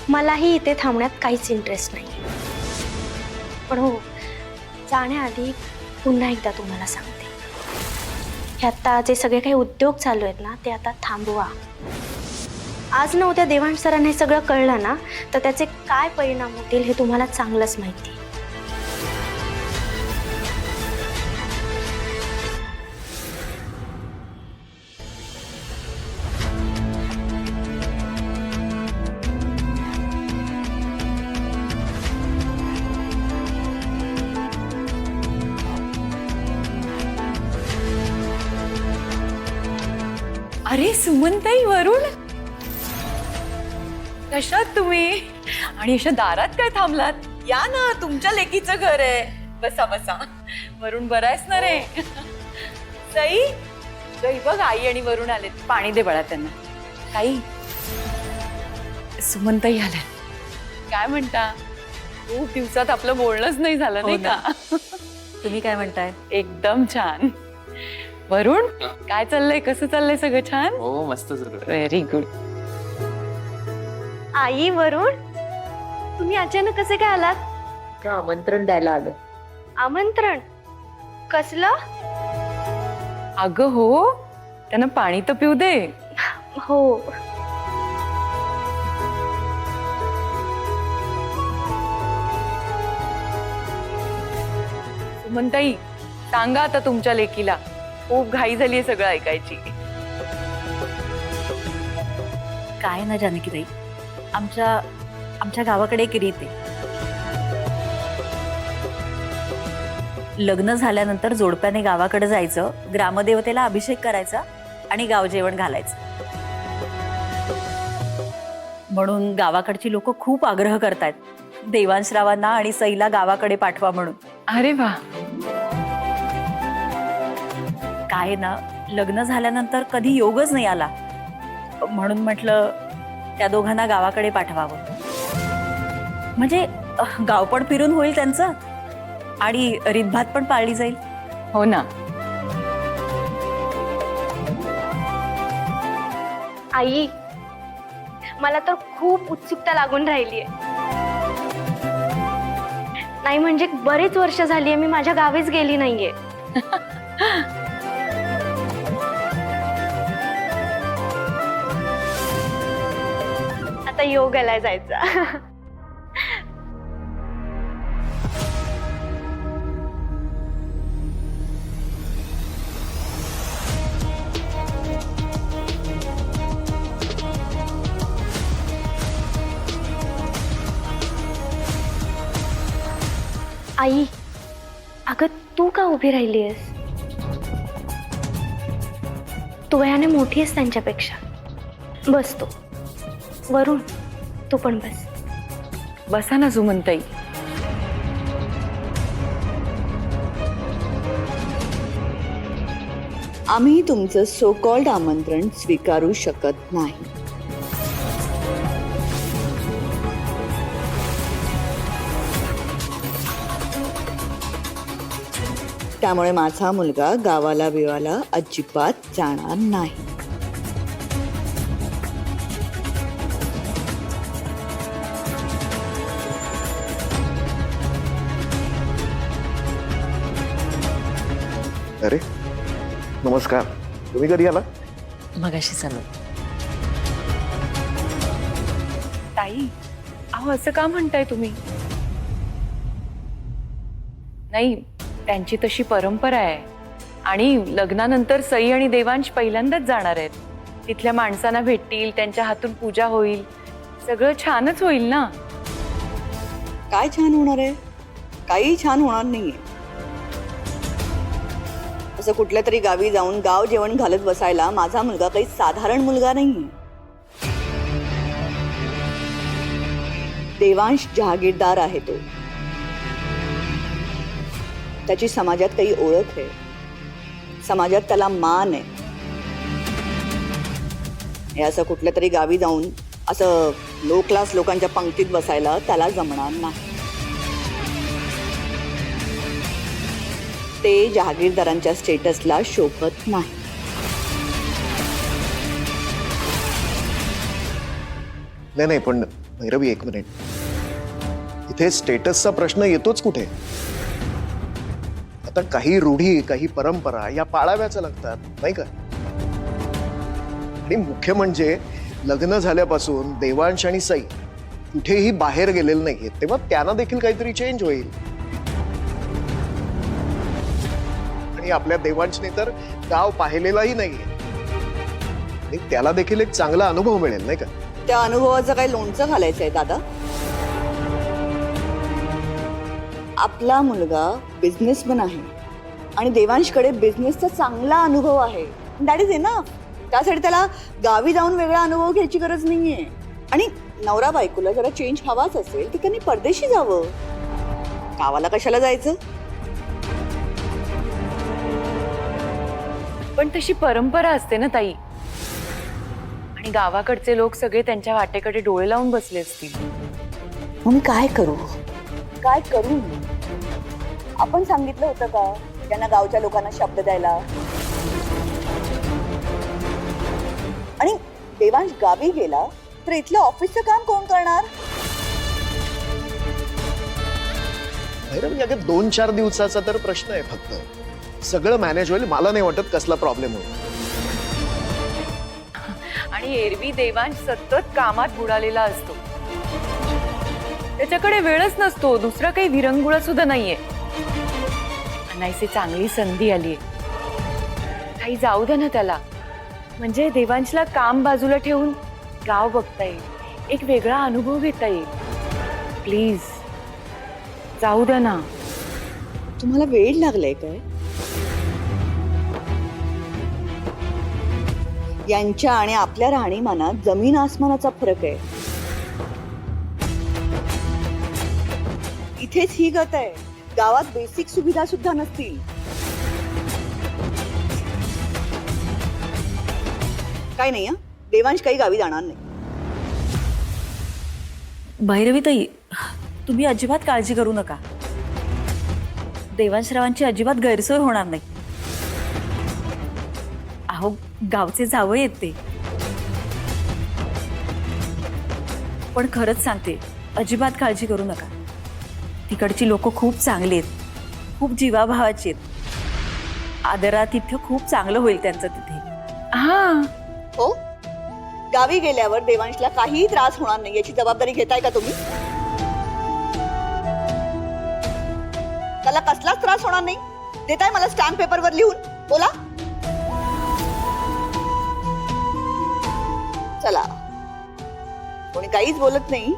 मलाही इथे थांबण्यात काहीच इंटरेस्ट नाही. पण हो, जाण्याआधी पुन्हा एकदा तुम्हाला सांगते, हे आता जे सगळे काही उद्योग चालू आहेत ना, ते आता थांबवा. आज ना उद्या देवांश सरांना हे सगळं कळलं ना, तर त्याचे काय परिणाम होतील हे तुम्हाला चांगलंच माहिती. अरे सुमनताई, वरुण, कशात तुम्ही? आणि अशा दारात काय थांबलात? या ना, तुमच्या लेकीचं घर आहे. बसा बसा. वरुण बरा आहेस ना रे? ताई, ताई बघ, आई आणि वरुण आलेत. पाणी दे बाळा त्यांना. ताई, सुमनताई आल्या. काय म्हणता? खूप दिवसात आपलं बोलणंच नाही झालं, नाही का? तुम्ही काय म्हणताय? एकदम छान. वरुण, काय चाललंय? कसं चाललंय? सगळं छान? हो, मस्त सुरू आहे. Very good. आई, वरुण, तुम्ही अचानक कसे काय आलात? का आमंत्रण द्यायला आलं? आमंत्रण कसलं? अगं हो, त्यांना पाणी तर पिऊ दे. हो. सुमनताई, सांगा आता तुमच्या लेकीला. खूप घाई झालीये सगळं ऐकायची. काय ना जानकीताई, आमच्या गावाकडे एक रीत आहे. लग्न झाल्यानंतर जोडप्याने गावाकडे जायचं, ग्रामदेवतेला अभिषेक करायचा आणि गाव जेवण घालायचं. म्हणून गावाकडची लोक खूप आग्रह करतायत देवांशरावांना आणि सईला गावाकडे पाठवा म्हणून. अरे वा. काय ना, लग्न झाल्यानंतर कधी योगच नाही आला, म्हणून म्हटलं त्या दोघांना गावाकडे पाठवावं. म्हणजे गाव पण फिरून होईल त्यांचं आणि रीतभात पण पाळली जाईल. हो ना. आई, मला तर खूप उत्सुकता लागून राहिली आहे. नाही म्हणजे बरेच वर्ष झाली आहे मी माझ्या गावीच गेली नाहीये. आता योगाला जायचा. आई, अगं तू का उभी राहिली आहेस? तू वयाने मोठी आहेस त्यांच्यापेक्षा. बस तू. वरुण, तू पण बस. बसा ना सुमनताई. आम्ही तुमचं सो कॉल्ड आमंत्रण स्वीकारू शकत नाही. त्यामुळे माझा मुलगा गावाला बिवाला अजिबात जाणार नाही. अरे नमस्कार, तुम्ही कधी आला? मगाशी चालू. ताई, अहो असं का म्हणताय तुम्ही? नाही, त्यांची तशी परंपरा आहे आणि लग्नानंतर सई आणि देवांश पहिल्यांदाच जाणार आहेत. तिथल्या माणसांना भेटतील, त्यांच्या हातून पूजा होईल, सगळं छानच होईल ना. काय छान होणार आहे? काही छान होणार नाहीये. असं कुठल्या तरी गावी जाऊन गाव जेवण घालत बसायला माझा मुलगा काही साधारण मुलगा नाहीये. देवांश जहागीरदार आहे तो. त्याची समाजात काही ओळख आहे, समाजात त्याला मान आहे. हे असं कुठल्या तरी गावी जाऊन असं लो क्लास लोकांच्या पंक्तीत बसायला त्याला जमणार नाही. ते जहागीरदारांच्या स्टेटसला शोभत नाही. नाही पण भैरवी एक मिनिट, इथे स्टेटसचा प्रश्न येतोच कुठे? आता काही रूढी, काही परंपरा या पाळाव्याच लागतात, नाही का? आणि मुख्य म्हणजे लग्न झाल्यापासून देवांश आणि सई कुठेही बाहेर गेलेले नाहीये, तेव्हा त्यांना देखील काहीतरी चेंज होईल. आणि आपल्या देवांशने तर गाव पाहिलेलाही नाहीये आणि त्याला देखील एक चांगला अनुभव मिळेल, नाही का? त्या अनुभवाचं काही लोणचं घालायचंय दादा? आपला मुलगा बिझनेसमन आहे आणि देवांशकडे बिझनेसचा चांगला अनुभव आहे. That is enough. त्यासाठी त्याला गावी जाऊन वेगळा अनुभव घ्यायची गरज नाहीये. आणि नवरा बायकोला जरा चेंज हवाच असेल तर त्यांनी परदेशी जावं. गावाला कशाला जायचं? पण तशी परंपरा असते ना ताई, आणि गावाकडचे लोक सगळे त्यांच्या वाटेकडे डोळे लावून बसले असतील. मग मी काय करू? काय करू? आपण सांगितलं होतं का त्यांना गावच्या लोकांना शब्द द्यायला? आणि देवांश गावी गेला तर इथलं ऑफिसचं काम कोण करणार? भैरवी अगं 2-4 दिवसाचा तर प्रश्न आहे फक्त. सगळं मॅनेज होईल. मला नाही वाटत कसला प्रॉब्लेम होईल. आणि एरवी देवांश सतत कामात बुडालेला असतो, त्याच्याकडे वेळच नसतो. दुसरा काही विरंगुळा सुद्धा नाहीये. अनायसे चांगली संधी आलीये. काही जाऊ दे ना त्याला. म्हणजे देवांशला काम बाजूला ठेवून गाव बघता येईल, एक वेगळा अनुभव घेता येईल. प्लीज जाऊ दे ना. तुम्हाला वेळ लागलाय काय? यांच्या आणि आपल्या राहणीमानात जमीन आसमानाचा फरक आहे. इथेच ही गत आहे. गावात बेसिक सुविधा सुद्धा नसतील. काय नाही, देवांश काही गावी जाणार नाही. भैरवीताई, तुम्ही अजिबात काळजी करू नका. देवांशरावांची अजिबात गैरसोय होणार नाही. अहो, गावचे जावई आहेत ते. पण खरंच सांगते, अजिबात काळजी करू नका. तिकडची लोक खूप चांगली आहेत, खूप जीवाभावाची आहेत. आदरातिथ्य खूप चांगलं होईल त्यांचं तिथे. हा, हो, गावी गेल्यावर देवांशला काहीही त्रास होणार नाही याची जबाबदारी घेताय का तुम्ही? त्याला कसलाच त्रास होणार नाही देताय मला स्टॅम्प पेपरवर लिहून? बोला. चला, कोणी काहीच बोलत नाही